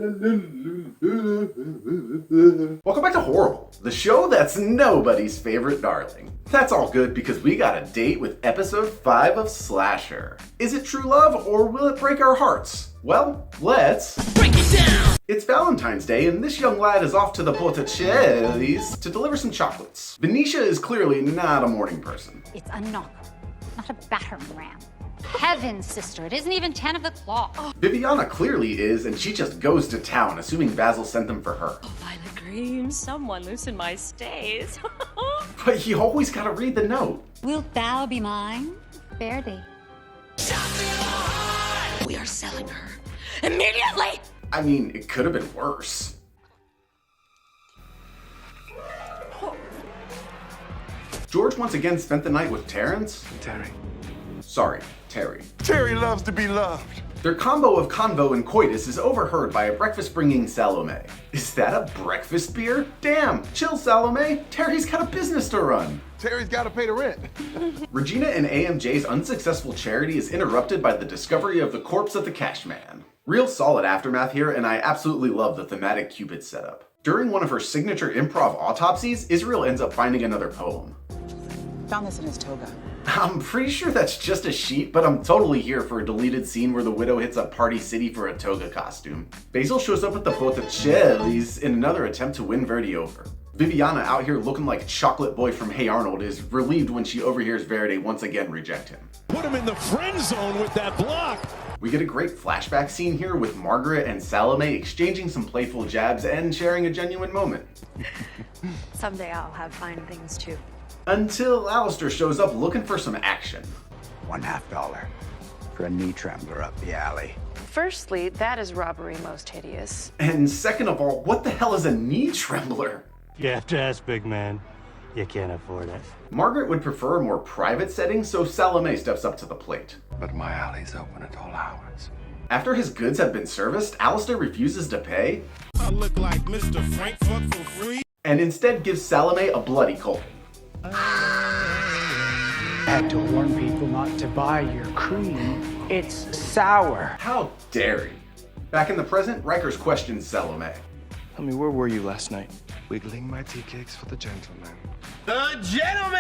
Welcome back to Horrible, the show that's nobody's favorite darling. That's all good because we got a date with episode 5 of Slasher. Is it true love or will it break our hearts? Well, let's break it down! It's Valentine's Day and this young lad is off to the Botticelli's to deliver some chocolates. Venetia is clearly not a morning person. It's a knocker, not a battering ram. Heavens, sister, it isn't even 10 of the clock. Viviana clearly is, and she just goes to town, assuming Basil sent them for her. Oh, Violet Green, someone loosen my stays. But you always gotta read the note. Wilt thou be mine? Verdi. We are selling her immediately. I mean, it could have been worse. George once again spent the night with Terrence. Sorry, Terry. Terry loves to be loved. Their combo of convo and coitus is overheard by a breakfast-bringing Salome. Is that a breakfast beer? Damn, chill Salome, Terry's got a business to run. Terry's gotta pay the rent. Regina and AMJ's unsuccessful charity is interrupted by the discovery of the corpse of the cash man. Real solid aftermath here, and I absolutely love the thematic cupid setup. During one of her signature improv autopsies, Israel ends up finding another poem. Found this in his toga. I'm pretty sure that's just a sheet, but I'm totally here for a deleted scene where the widow hits up Party City for a toga costume. Basil shows up at the Botticelli's in another attempt to win Verdi over. Viviana, out here looking like Chocolate Boy from Hey Arnold, is relieved when she overhears Verdi once again reject him. Put him in the friend zone with that block. We get a great flashback scene here with Margaret and Salome exchanging some playful jabs and sharing a genuine moment. Someday I'll have fine things too. Until Alistair shows up looking for some action. $1.50 for a knee trembler up the alley. Firstly, that is robbery most hideous. And second of all, what the hell is a knee trembler? You have to ask, big man. You can't afford it. Margaret would prefer a more private setting, so Salome steps up to the plate. But my alley's open at all hours. After his goods have been serviced, Alistair refuses to pay. I look like Mr. Frankfurt for free. And instead gives Salome a bloody cold. I had to warn people not to buy your cream. It's sour. How dare he? Back in the present, Rikers questions Salome. Tell me, where were you last night? Wiggling my tea cakes for the gentleman. The gentleman!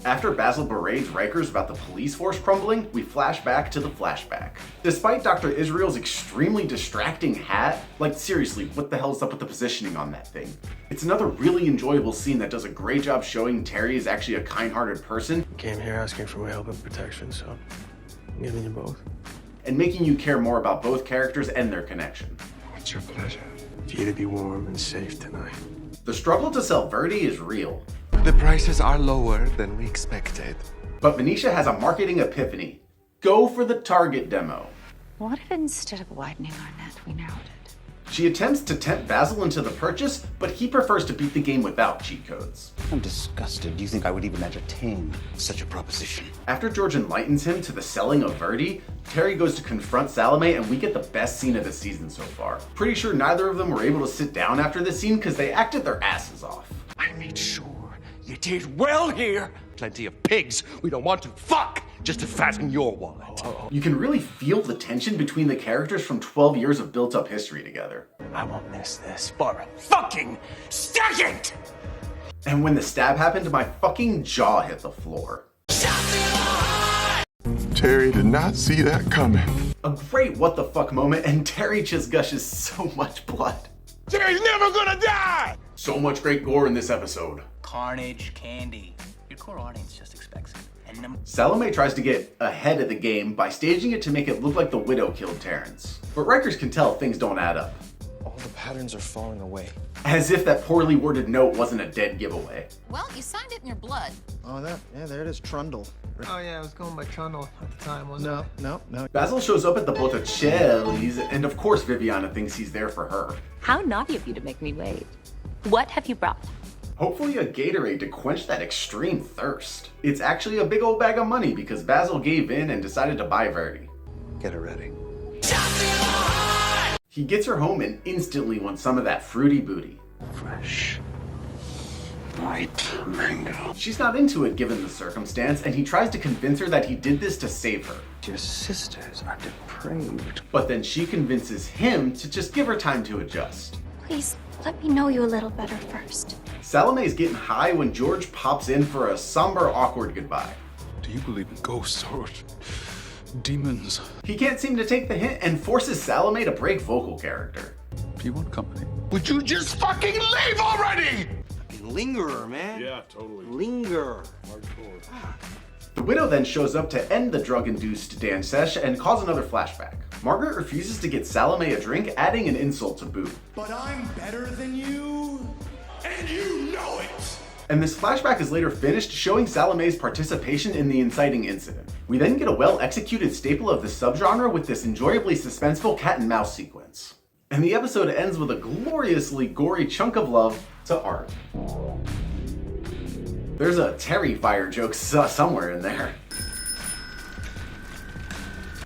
After Basil berates Rikers about the police force crumbling, we flash back to the flashback. Despite Dr. Israel's extremely distracting hat, like seriously, what the hell is up with the positioning on that thing? It's another really enjoyable scene that does a great job showing Terry is actually a kind-hearted person. Came here asking for my help and protection, so I'm giving you both. And making you care more about both characters and their connection. What's your pleasure? For you to be warm and safe tonight. The struggle to sell Verdi is real. The prices are lower than we expected. But Venetia has a marketing epiphany. Go for the Target demo. What if instead of widening our net, we narrowed it? She attempts to tempt Basil into the purchase, but he prefers to beat the game without cheat codes. I'm disgusted. Do you think I would even entertain such a proposition? After George enlightens him to the selling of Verdi, Terry goes to confront Salome and we get the best scene of the season so far. Pretty sure neither of them were able to sit down after this scene because they acted their asses off. I made sure you did well here. Plenty of pigs we don't want to fuck just to fatten your wallet. You can really feel the tension between the characters from 12 years of built-up history together. I won't miss this for a fucking second! And when the stab happened, my fucking jaw hit the floor. Terry did not see that coming. A great what the fuck moment, and Terry just gushes so much blood. Terry's never gonna die! So much great gore in this episode. Carnage candy. Your core audience just expects it. And Salome tries to get ahead of the game by staging it to make it look like the widow killed Terrence. But Rikers can tell things don't add up. All the patterns are falling away. As if that poorly worded note wasn't a dead giveaway. Well, you signed it in your blood. Oh, there it is, Trundle. Oh yeah, I was going by Trundle at the time, wasn't it? No. Basil shows up at the Botticelli's, and of course Viviana thinks he's there for her. How naughty of you to make me wait. What have you brought? Hopefully a Gatorade to quench that extreme thirst. It's actually a big old bag of money because Basil gave in and decided to buy Verdi. Get her ready. He gets her home and instantly wants some of that fruity booty. Fresh. Right, Mango. She's not into it given the circumstance, and he tries to convince her that he did this to save her. Your sisters are depraved. But then she convinces him to just give her time to adjust. Please, let me know you a little better first. Salome's getting high when George pops in for a somber, awkward goodbye. Do you believe in ghosts or demons? He can't seem to take the hint and forces Salome to break vocal character. Do you want company? Would you just fucking leave already? Fucking lingerer, man. Yeah, totally. Linger. Hardcore. The widow then shows up to end the drug-induced dance sesh and cause another flashback. Margaret refuses to get Salome a drink, adding an insult to boot. But I'm better than you, and you know it! And this flashback is later finished, showing Salome's participation in the inciting incident. We then get a well-executed staple of the subgenre with this enjoyably suspenseful cat-and-mouse sequence. And the episode ends with a gloriously gory chunk of love to art. There's a Terrifier joke somewhere in there.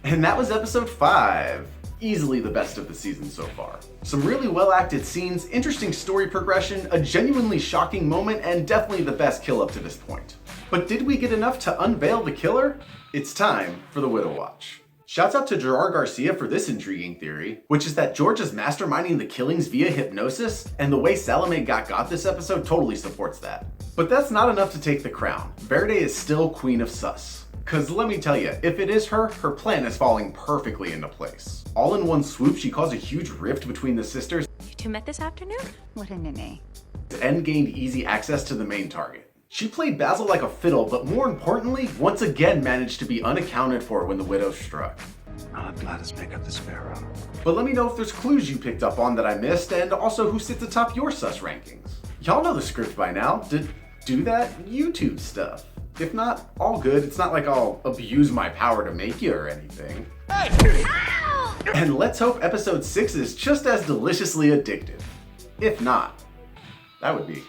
And that was episode 5. Easily the best of the season so far. Some really well acted scenes, interesting story progression, a genuinely shocking moment, and definitely the best kill up to this point. But did we get enough to unveil the killer? It's time for the Widow Watch. Shouts out to Gerard Garcia for this intriguing theory, which is that George is masterminding the killings via hypnosis, and the way Salome got this episode totally supports that. But that's not enough to take the crown. Verde is still Queen of Sus. Cause let me tell you, if it is her, her plan is falling perfectly into place. All in one swoop, she caused a huge rift between the sisters. You two met this afternoon? What a ninny. And gained easy access to the main target. She played Basil like a fiddle, but more importantly, once again managed to be unaccounted for when the widow struck. I'll let Gladys make up the sparrow. But let me know if there's clues you picked up on that I missed, and also who sits atop your sus rankings. Y'all know the script by now. Do that YouTube stuff. If not, all good. It's not like I'll abuse my power to make you or anything. Hey! And let's hope episode 6 is just as deliciously addictive. If not, that would be